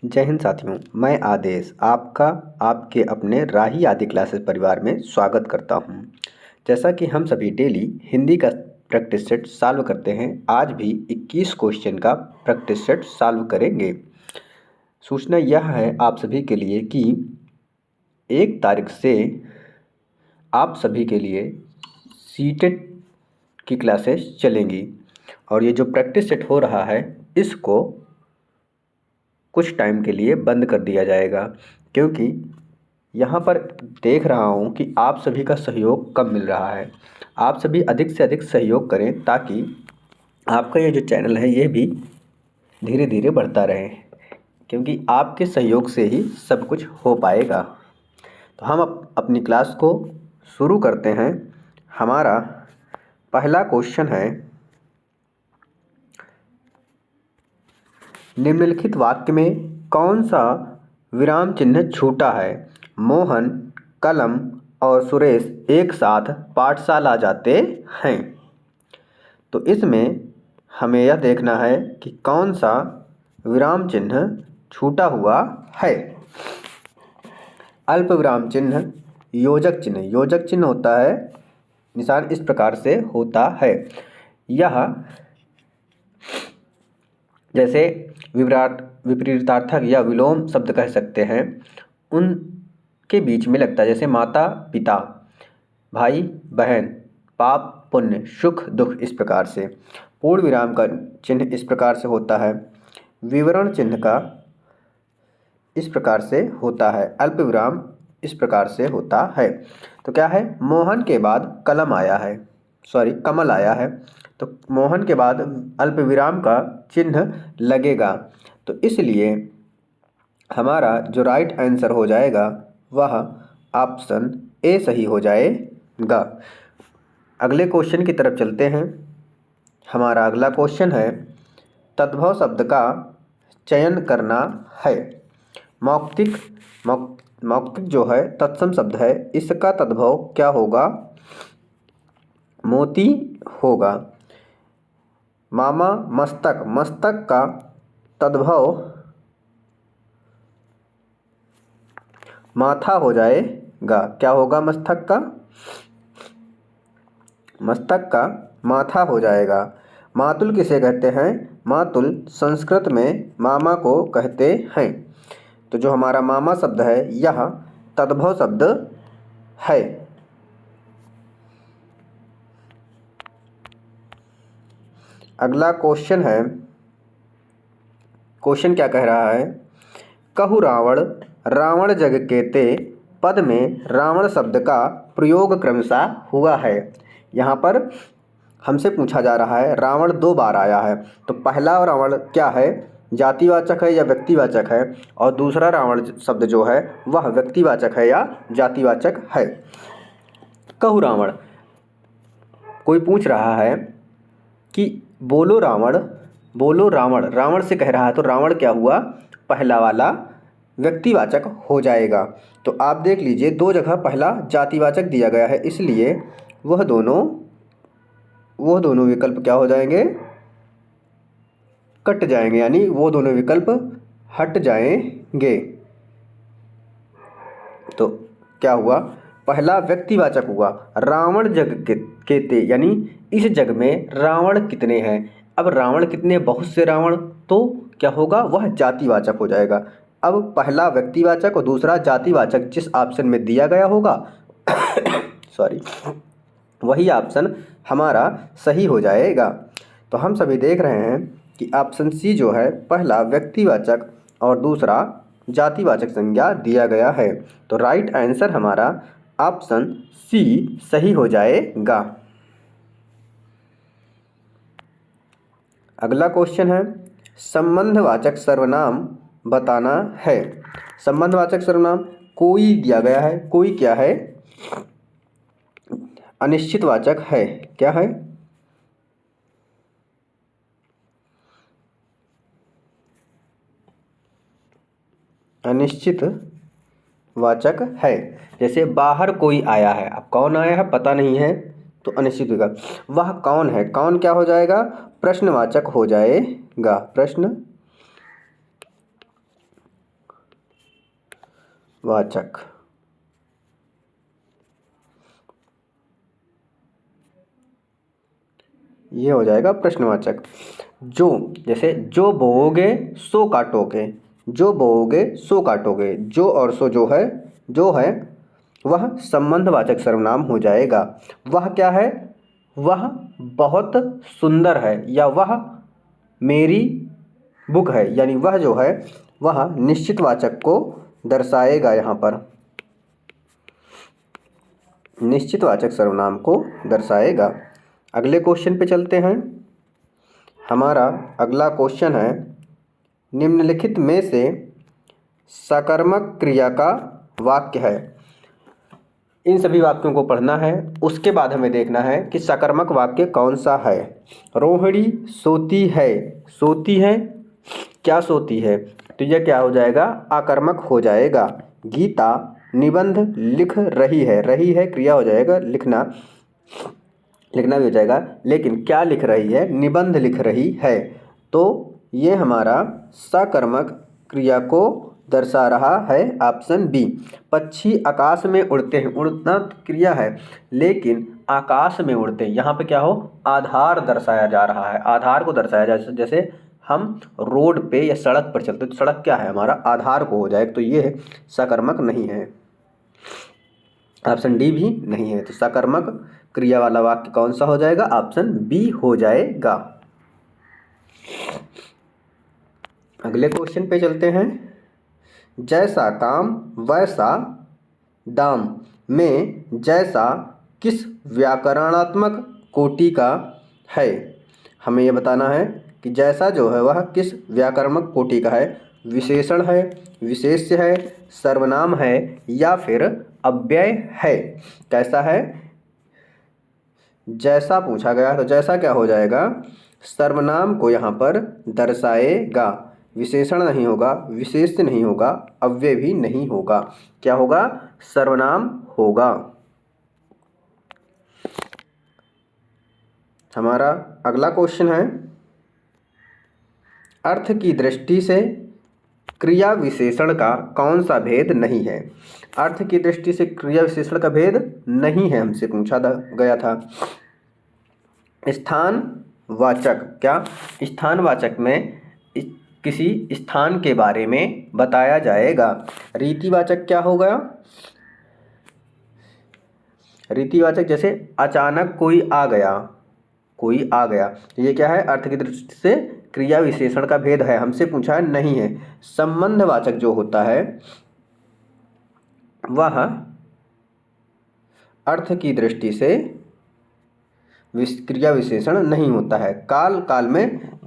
जय हिंद साथियों, मैं आदेश आपका आपके अपने राही आदि क्लासेस परिवार में स्वागत करता हूं। जैसा कि हम सभी डेली हिंदी का प्रैक्टिस सेट सॉल्व करते हैं, आज भी 21 क्वेश्चन का प्रैक्टिस सेट सॉल्व करेंगे। सूचना यह है आप सभी के लिए कि 1 तारीख से आप सभी के लिए सीटेट की क्लासेस चलेंगी और ये जो प्रैक्टिस सेट हो रहा है इसको कुछ टाइम के लिए बंद कर दिया जाएगा, क्योंकि यहाँ पर देख रहा हूँ कि आप सभी का सहयोग कम मिल रहा है। आप सभी अधिक से अधिक सहयोग करें ताकि आपका ये जो चैनल है ये भी धीरे धीरे बढ़ता रहे, क्योंकि आपके सहयोग से ही सब कुछ हो पाएगा। तो हम अपनी क्लास को शुरू करते हैं। हमारा पहला क्वेश्चन है, निम्नलिखित वाक्य में कौन सा विराम चिन्ह छूटा है? मोहन, कलम और सुरेश एक साथ पाठशाला जाते हैं। तो इसमें हमें यह देखना है कि कौन सा विराम चिन्ह छूटा हुआ है। अल्प विराम चिन्ह, योजक चिन्ह। योजक चिन्ह होता है, निशान इस प्रकार से होता है। यह जैसे विपरीतार्थक या विलोम शब्द कह सकते हैं, उनके बीच में लगता है। जैसे माता पिता, भाई बहन, पाप पुण्य, सुख दुख, इस प्रकार से। पूर्ण विराम का चिन्ह इस प्रकार से होता है। विवरण चिन्ह का इस प्रकार से होता है। अल्प विराम इस प्रकार से होता है। तो क्या है, मोहन के बाद कलम आया है, कमल आया है, तो मोहन के बाद अल्प विराम का चिन्ह लगेगा। तो इसलिए हमारा जो राइट आंसर हो जाएगा वह ऑप्शन ए सही हो जाएगा। अगले क्वेश्चन की तरफ चलते हैं। हमारा अगला क्वेश्चन है, तद्भव शब्द का चयन करना है। मौक्तिक जो है तत्सम शब्द है, इसका तद्भव क्या होगा? मोती होगा। मामा मस्तक, मस्तक का तद्भव माथा हो जाएगा। क्या होगा मस्तक का? मस्तक का माथा हो जाएगा। मातुल किसे कहते हैं? मातुल संस्कृत में मामा को कहते हैं। तो जो हमारा मामा शब्द है यह तद्भव शब्द है। अगला क्वेश्चन है, क्वेश्चन क्या कह रहा है? कहु रावण, रावण जग केते पद में रावण शब्द का प्रयोग क्रमशः हुआ है। यहाँ पर हमसे पूछा जा रहा है, रावण 2 बार आया है, तो पहला रावण क्या है, जातिवाचक है या व्यक्तिवाचक है, और दूसरा रावण शब्द जो है वह व्यक्तिवाचक है या जातिवाचक है। कहु रावण, कोई पूछ रहा है कि बोलो रावण, बोलो रावण, रावण से कह रहा है, तो रावण क्या हुआ, पहला वाला व्यक्तिवाचक हो जाएगा। तो आप देख लीजिए 2 जगह पहला जातिवाचक दिया गया है, इसलिए वह दोनों विकल्प क्या हो जाएंगे, कट जाएंगे, यानी वो दोनों विकल्प हट जाएंगे। तो क्या हुआ, पहला व्यक्तिवाचक हुआ, रावण जग केते, यानी इस जग में रावण कितने हैं। अब रावण कितने, बहुत से रावण, तो क्या होगा, वह जातिवाचक हो जाएगा। अब पहला व्यक्तिवाचक और दूसरा जातिवाचक जिस ऑप्शन में दिया गया होगा वही ऑप्शन हमारा सही हो जाएगा। तो हम सभी देख रहे हैं कि ऑप्शन सी जो है, पहला व्यक्तिवाचक और दूसरा जातिवाचक संज्ञा दिया गया है। तो राइट आंसर हमारा ऑप्शन सी सही हो जाएगा। अगला क्वेश्चन है, संबंधवाचक सर्वनाम बताना है। संबंधवाचक सर्वनाम कोई दिया गया है, कोई क्या है, अनिश्चितवाचक है। क्या है, अनिश्चित वाचक है। जैसे बाहर कोई आया है, अब कौन आया है पता नहीं है, तो अनिश्चित होगा। वह कौन है, कौन क्या हो जाएगा, प्रश्नवाचक हो जाएगा। वाचक। ये हो जाएगा प्रश्नवाचक। जो, जैसे जो बोओगे सो काटोगे, जो बोओगे सो काटोगे, जो और सो जो है वह संबंधवाचक सर्वनाम हो जाएगा। वह क्या है? वह बहुत सुंदर है, या वह मेरी बुक है, यानी वह जो है वह निश्चितवाचक को दर्शाएगा। यहाँ पर निश्चितवाचक सर्वनाम को दर्शाएगा। अगले क्वेश्चन पे चलते हैं। हमारा अगला क्वेश्चन है, निम्नलिखित में से सकर्मक क्रिया का वाक्य है। इन सभी वाक्यों को पढ़ना है, उसके बाद हमें देखना है कि सकर्मक वाक्य कौन सा है। रोहिणी सोती है, सोती है, क्या सोती है? तो यह क्या हो जाएगा? आकर्मक हो जाएगा। गीता निबंध लिख रही है क्रिया हो जाएगा लिखना, लिखना भी हो जाएगा, लेकिन क्या लिख रही है? निबंध लिख रही है। तो ये हमारा सकर्मक क्रिया को दर्शा रहा है ऑप्शन बी। पक्षी आकाश में उड़ते हैं, उड़ना क्रिया है लेकिन आकाश में उड़ते हैं, यहाँ पे क्या हो? आधार दर्शाया जा रहा है, आधार को दर्शाया जा, जैसे हम रोड पे या सड़क पर चलते तो सड़क क्या है? हमारा आधार को हो जाएगा। तो ये सकर्मक नहीं है, ऑप्शन डी भी नहीं है। तो सकर्मक क्रिया वाला वाक्य कौन सा हो जाएगा? ऑप्शन बी हो जाएगा। अगले क्वेश्चन पे चलते हैं। जैसा काम वैसा दाम में जैसा किस व्याकरणात्मक कोटि का है? हमें यह बताना है कि जैसा जो है वह किस व्याकरणात्मक कोटि का है। विशेषण है, विशेष्य है, सर्वनाम है, या फिर अव्यय है। कैसा है? जैसा पूछा गया तो जैसा क्या हो जाएगा? सर्वनाम को यहाँ पर दर्शाएगा। विशेषण नहीं होगा, विशेष्य नहीं होगा, अव्यय भी नहीं होगा। क्या होगा? सर्वनाम होगा। हमारा अगला क्वेश्चन है, अर्थ की दृष्टि से क्रिया विशेषण का कौन सा भेद नहीं है? अर्थ की दृष्टि से क्रिया विशेषण का भेद नहीं है, हमसे पूछा गया था। स्थानवाचक, क्या? स्थानवाचक में किसी स्थान के बारे में बताया जाएगा। रीतिवाचक क्या हो गया? रीतिवाचक जैसे अचानक कोई आ गया, कोई आ गया, ये क्या है? अर्थ की दृष्टि से क्रिया विशेषण का भेद है, हमसे पूछा है, नहीं है। संबंधवाचक जो होता है वह अर्थ की दृष्टि से क्रिया विशेषण नहीं होता है, काल काल में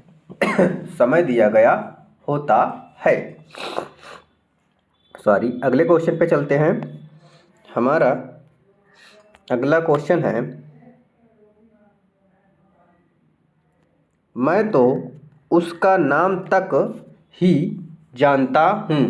समय दिया गया होता है। सॉरी, अगले क्वेश्चन पे चलते हैं। हमारा अगला क्वेश्चन है, मैं तो उसका नाम तक ही जानता हूँ।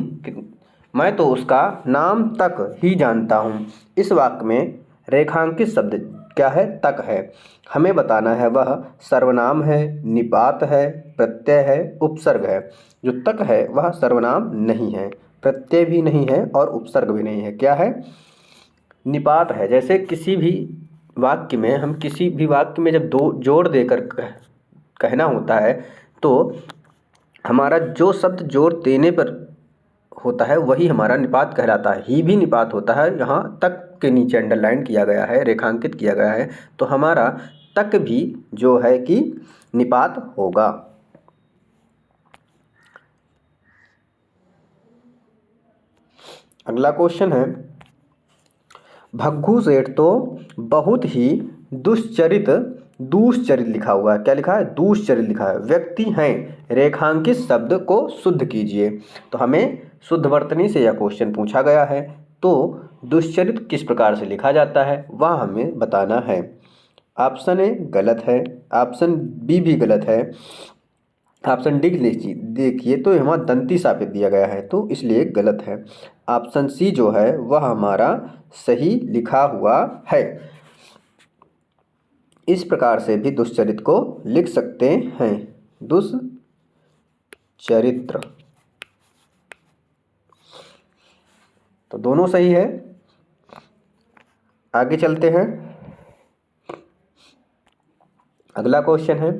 मैं तो उसका नाम तक ही जानता हूँ। इस वाक्य में रेखांकित शब्द क्या है? तक है। हमें बताना है वह सर्वनाम है, निपात है, प्रत्यय है, उपसर्ग है। जो तक है वह सर्वनाम नहीं है, प्रत्यय भी नहीं है और उपसर्ग भी नहीं है। क्या है? निपात है। जैसे किसी भी वाक्य में, हम किसी भी वाक्य में जब दो जोड़ देकर कहना होता है तो हमारा जो शब्द जोड़ देने पर होता है वही हमारा निपात कहलाता है। ही भी निपात होता है, यहाँ तक के नीचे अंडरलाइन किया गया है, रेखांकित किया गया है, तो हमारा तक भी जो है कि निपात होगा। अगला क्वेश्चन है, भग्गू सेठ तो बहुत ही दुश्चरित लिखा हुआ है। क्या लिखा है? दुश्चरित लिखा है। व्यक्ति हैं, रेखांकित शब्द को शुद्ध कीजिए। तो हमें शुद्धवर्तनी से यह क्वेश्चन पूछा गया है, तो दुश्चरित किस प्रकार से लिखा जाता है वह हमें बताना है। ऑप्शन ए गलत है, ऑप्शन बी भी गलत है, ऑप्शन डी देखिए तो यहाँ दंती सापित दिया गया है तो इसलिए गलत है। ऑप्शन सी जो है वह हमारा सही लिखा हुआ है। इस प्रकार से भी दुश्चरित को लिख सकते हैं। दुश्चरित्र। तो दोनों सही है। आगे चलते हैं। अगला क्वेश्चन है,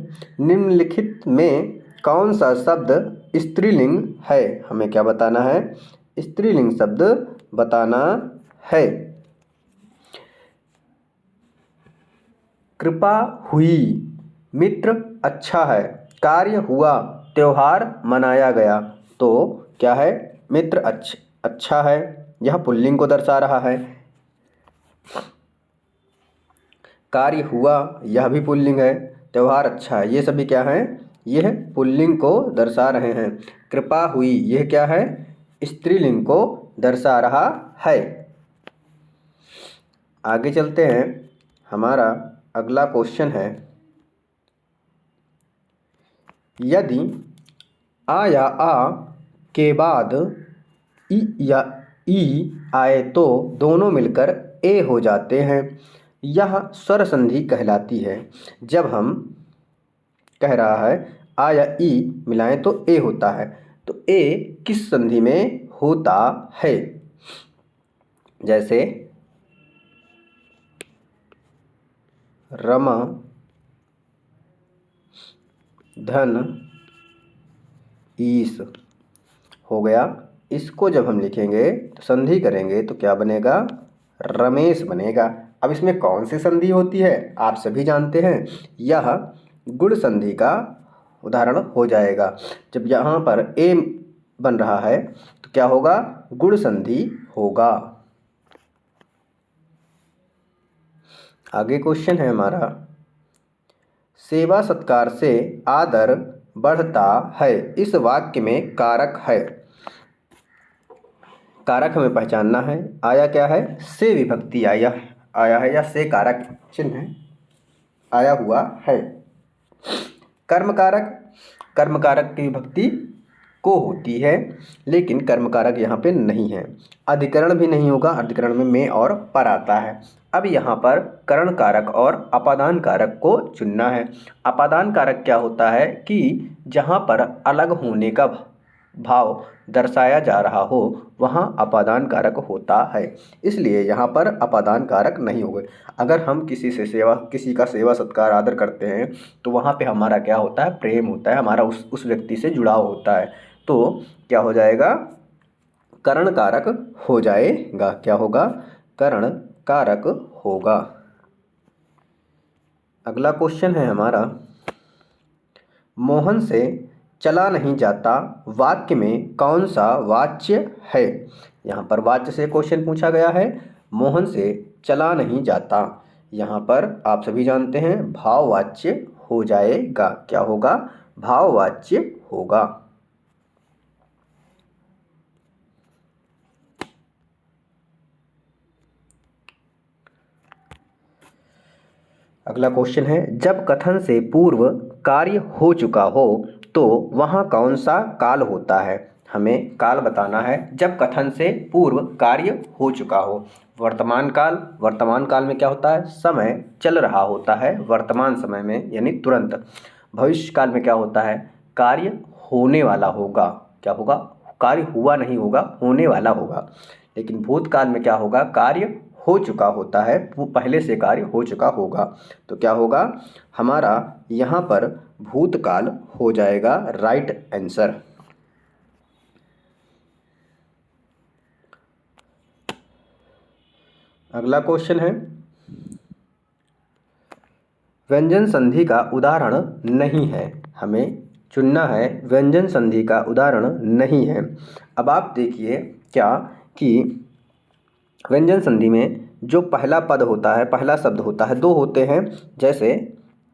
निम्नलिखित में कौन सा शब्द स्त्रीलिंग है? हमें क्या बताना है? स्त्रीलिंग शब्द बताना है। कृपा हुई, मित्र अच्छा है, कार्य हुआ, त्योहार मनाया गया। तो क्या है? मित्र अच्छा है, यह पुल्लिंग को दर्शा रहा है। कार्य हुआ, यह भी पुल्लिंग है। त्योहार अच्छा है, ये सभी क्या है? यह पुल्लिंग को दर्शा रहे हैं। कृपा हुई, यह क्या है? स्त्रीलिंग को दर्शा रहा है। आगे चलते हैं। हमारा अगला क्वेश्चन है, यदि आ या आ के बाद ई या ई आए तो दोनों मिलकर ए हो जाते हैं। यह स्वर संधि कहलाती है। जब हम कह रहा है आ या ई मिलाएं तो ए होता है, तो ए किस संधि में होता है? जैसे रमा, धन, ईस हो गया। इसको जब हम लिखेंगे तो संधि करेंगे तो क्या बनेगा? रमेश बनेगा। अब इसमें कौन सी संधि होती है? आप सभी जानते हैं, यह गुण संधि का उदाहरण हो जाएगा। जब यहाँ पर ए बन रहा है तो क्या होगा? गुण संधि होगा। आगे क्वेश्चन है हमारा, सेवा सत्कार से आदर बढ़ता है, इस वाक्य में कारक है। कारक हमें पहचानना है। आया क्या है? से विभक्ति आया है या से कारक चिन्ह आया हुआ है। कर्म कारक की विभक्ति को होती है, लेकिन कर्म कारक यहाँ पे नहीं है। अधिकरण भी नहीं होगा, अधिकरण में और पर आता है। अब यहाँ पर करण कारक और अपादान कारक को चुनना है। अपादान कारक क्या होता है कि जहाँ पर अलग होने का भाव दर्शाया जा रहा हो वहाँ अपादान कारक होता है, इसलिए यहाँ पर अपादान कारक नहीं होंगे। अगर हम किसी का सेवा सत्कार आदर करते हैं तो वहाँ पे हमारा क्या होता है? प्रेम होता है, हमारा उस व्यक्ति से जुड़ाव होता है। तो क्या हो जाएगा? करण कारक हो जाएगा। क्या होगा? करण कारक होगा। अगला क्वेश्चन है हमारा, मोहन से चला नहीं जाता वाक्य में कौन सा वाच्य है? यहाँ पर वाच्य से क्वेश्चन पूछा गया है। मोहन से चला नहीं जाता, यहाँ पर आप सभी जानते हैं भाववाच्य हो जाएगा। क्या होगा? भाववाच्य होगा। अगला क्वेश्चन है, जब कथन से पूर्व कार्य हो चुका हो तो वहाँ कौन सा काल होता है? हमें काल बताना है। जब कथन से पूर्व कार्य हो चुका हो, वर्तमान काल में क्या होता है? समय चल रहा होता है वर्तमान समय में, यानी तुरंत। भविष्य काल में क्या होता है? कार्य होने वाला होगा। क्या होगा? कार्य हुआ नहीं होगा, होने वाला होगा। लेकिन भूतकाल में क्या होगा? कार्य हो चुका होता है, वो पहले से कार्य हो चुका होगा। तो क्या होगा? हमारा यहाँ पर भूतकाल हो जाएगा राइट आंसर। अगला क्वेश्चन है, व्यंजन संधि का उदाहरण नहीं है। हमें चुनना है व्यंजन संधि का उदाहरण नहीं है। अब आप देखिए क्या कि व्यंजन संधि में जो पहला पद होता है, पहला शब्द होता है, दो होते हैं। जैसे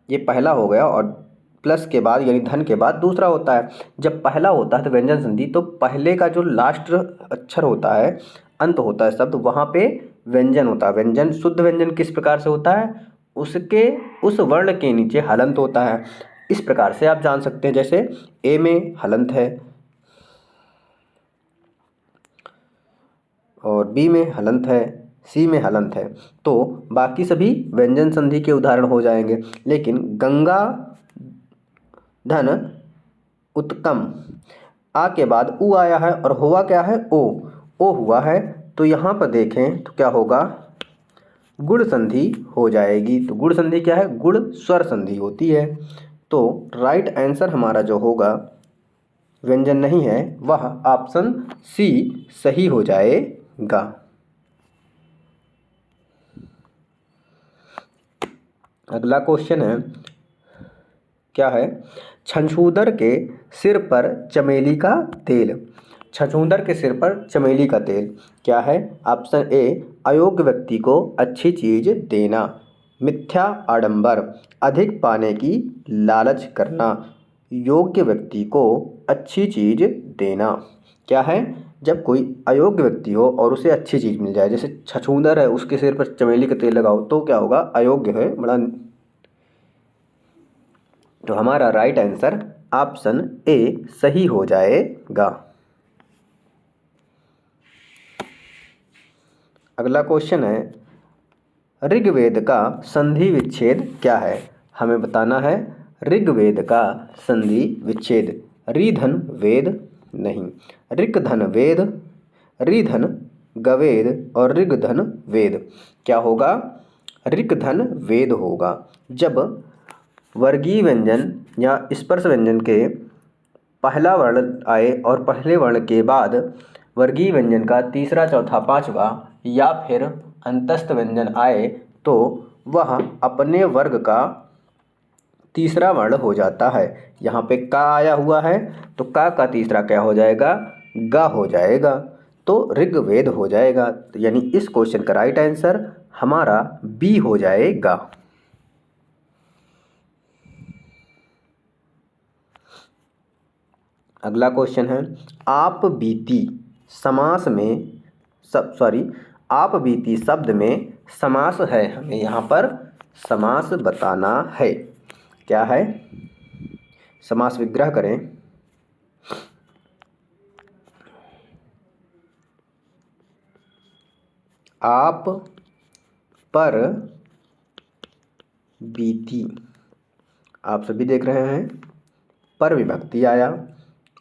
ये पहला हो गया और प्लस के बाद यानी धन के बाद दूसरा होता है। जब पहला होता है तो व्यंजन संधि, तो पहले का जो लास्ट अक्षर होता है, अंत होता है शब्द, वहाँ पे व्यंजन होता है। व्यंजन, शुद्ध व्यंजन किस प्रकार से होता है? उसके उस वर्ण के नीचे हलंत होता है। इस प्रकार से आप जान सकते हैं, जैसे ए में हलंत है और बी में हलंत है, सी में हलंत है, तो बाकी सभी व्यंजन संधि के उदाहरण हो जाएंगे। लेकिन गंगा, धन, उत्तम, आ के बाद उ आया है और हुआ क्या है? ओ हुआ है, तो यहाँ पर देखें तो क्या होगा, गुण संधि हो जाएगी। तो गुण संधि क्या है, गुण स्वर संधि होती है। तो राइट आंसर हमारा जो होगा व्यंजन नहीं है, वह ऑप्शन सी सही हो जाएगा। अगला क्वेश्चन है, क्या है, छछूंदर के सिर पर चमेली का तेल। छछूंदर के सिर पर चमेली का तेल क्या है? ऑप्शन ए अयोग्य व्यक्ति को अच्छी चीज देना, मिथ्या आडंबर, अधिक पाने की लालच करना, योग्य व्यक्ति को अच्छी चीज देना। क्या है? जब कोई अयोग्य व्यक्ति हो और उसे अच्छी चीज मिल जाए, जैसे छछूंदर है उसके सिर पर चमेली का तेल लगाओ तो क्या होगा, अयोग्य है बड़ा। तो हमारा राइट आंसर ऑप्शन ए सही हो जाएगा। अगला क्वेश्चन है, ऋग्वेद का संधि विच्छेद क्या है? हमें बताना है ऋग्वेद का संधि विच्छेद। ऋधन वेद नहीं, ऋक्धन वेद, ऋधन गवेद और ऋगधन वेद। क्या होगा? ऋक्धन वेद होगा। जब वर्गीय व्यंजन या स्पर्श व्यंजन के पहला वर्ण आए और पहले वर्ण के बाद वर्गीय व्यंजन का तीसरा, चौथा, पांचवा या फिर अंतस्थ व्यंजन आए तो वह अपने वर्ग का तीसरा वर्ण हो जाता है। यहाँ पे का आया हुआ है तो का तीसरा क्या हो जाएगा, गा हो जाएगा। तो ऋग्वेद हो जाएगा। तो यानी इस क्वेश्चन का राइट आंसर हमारा बी हो जाएगा। अगला क्वेश्चन है, आप बीती समास में आप बीती शब्द में समास है, हमें यहाँ पर समास बताना है। क्या है? समास विग्रह करें। आप पर बीती, आप सभी देख रहे हैं पर विभक्ति आया,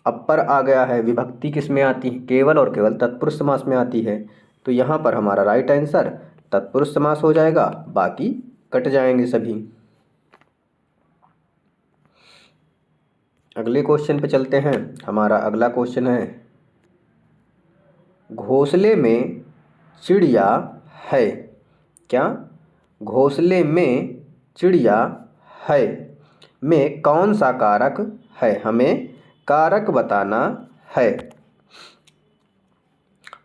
अब पर आ गया है, विभक्ति किस में आती है? केवल और केवल तत्पुरुष समास में आती है। तो यहाँ पर हमारा राइट आंसर तत्पुरुष समास हो जाएगा, बाकी कट जाएंगे सभी। अगले क्वेश्चन पे चलते हैं। हमारा अगला क्वेश्चन है, घोंसले में चिड़िया है। क्या? घोंसले में चिड़िया है में कौन सा कारक है? हमें कारक बताना है।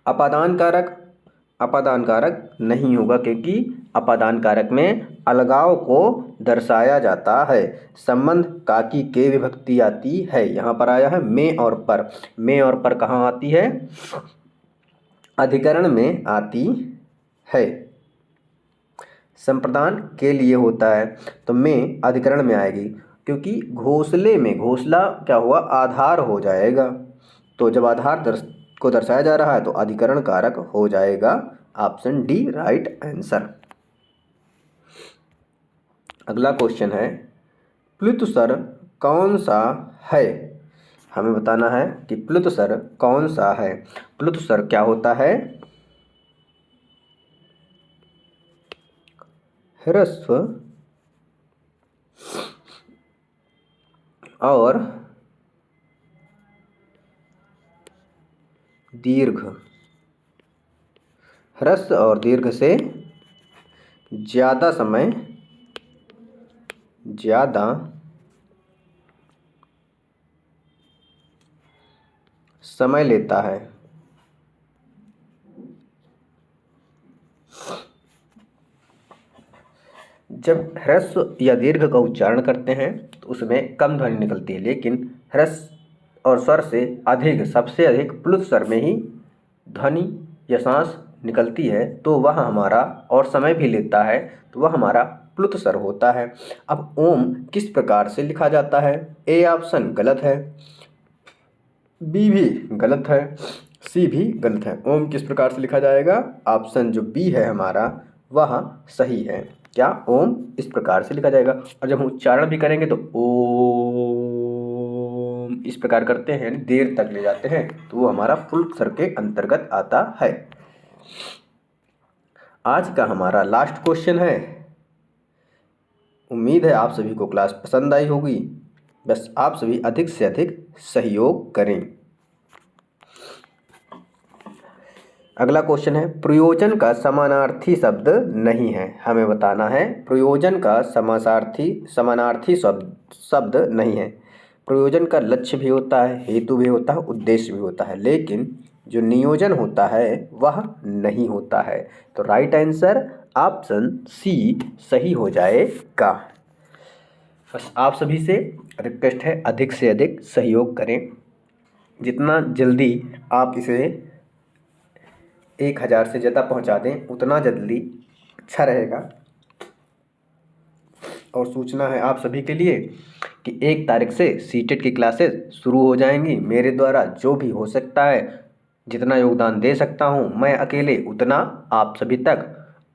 अपादान कारक, अपादान कारक नहीं होगा क्योंकि अपादान कारक में अलगाव को दर्शाया जाता है। संबंध काकी के विभक्ति आती है। यहाँ पर आया है में और पर। में और पर कहाँ आती है? अधिकरण में आती है। संप्रदान के लिए होता है तो में अधिकरण में आएगी, क्योंकि घोंसले में, घोंसला क्या हुआ, आधार हो जाएगा। तो जब आधार को दर्शाया जा रहा है तो अधिकरण कारक हो जाएगा। Option D right answer. अगला क्वेश्चन है, प्लुत स्वर कौन सा है? हमें बताना है कि प्लुत स्वर कौन सा है। प्लुत स्वर क्या होता है? ह्रस्व और दीर्घ, ह्रस्व और दीर्घ से ज़्यादा समय लेता है। जब ह्रस्व या दीर्घ का उच्चारण करते हैं तो उसमें कम ध्वनि निकलती है, लेकिन ह्रस्व और स्वर से अधिक, सबसे अधिक प्लुत स्वर में ही ध्वनि या सांस निकलती है, तो वह हमारा, और समय भी लेता है, तो वह हमारा प्लुत स्वर होता है। अब ओम किस प्रकार से लिखा जाता है? ए ऑप्शन गलत है, बी भी गलत है, सी भी गलत है। ओम किस प्रकार से लिखा जाएगा? ऑप्शन जो बी है हमारा वह सही है। क्या? ओम इस प्रकार से लिखा जाएगा। और जब हम उच्चारण भी करेंगे तो ओम इस प्रकार करते हैं, देर तक ले जाते हैं, तो वो हमारा फुल स्वर के अंतर्गत आता है। आज का हमारा लास्ट क्वेश्चन है। उम्मीद है आप सभी को क्लास पसंद आई होगी। बस आप सभी अधिक से अधिक सहयोग करें। अगला क्वेश्चन है, प्रयोजन का समानार्थी शब्द नहीं है। हमें बताना है प्रयोजन का समानार्थी शब्द नहीं है। प्रयोजन का लक्ष्य भी होता है, हेतु भी होता है, उद्देश्य भी होता है, लेकिन जो नियोजन होता है वह नहीं होता है। तो राइट आंसर ऑप्शन सी सही हो जाएगा। बस आप सभी से रिक्वेस्ट है, अधिक से अधिक सहयोग करें। जितना जल्दी आप इसे 1000 से ज़्यादा पहुंचा दें उतना जल्दी अच्छा रहेगा। और सूचना है आप सभी के लिए कि 1 तारीख से सीटेट की क्लासेस शुरू हो जाएंगी। मेरे द्वारा जो भी हो सकता है, जितना योगदान दे सकता हूं मैं अकेले, उतना आप सभी तक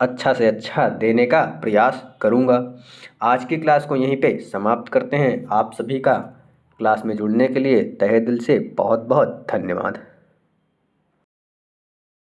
अच्छा से अच्छा देने का प्रयास करूंगा। आज की क्लास को यहीं पे समाप्त करते हैं। आप सभी का क्लास में जुड़ने के लिए तहे दिल से बहुत बहुत धन्यवाद।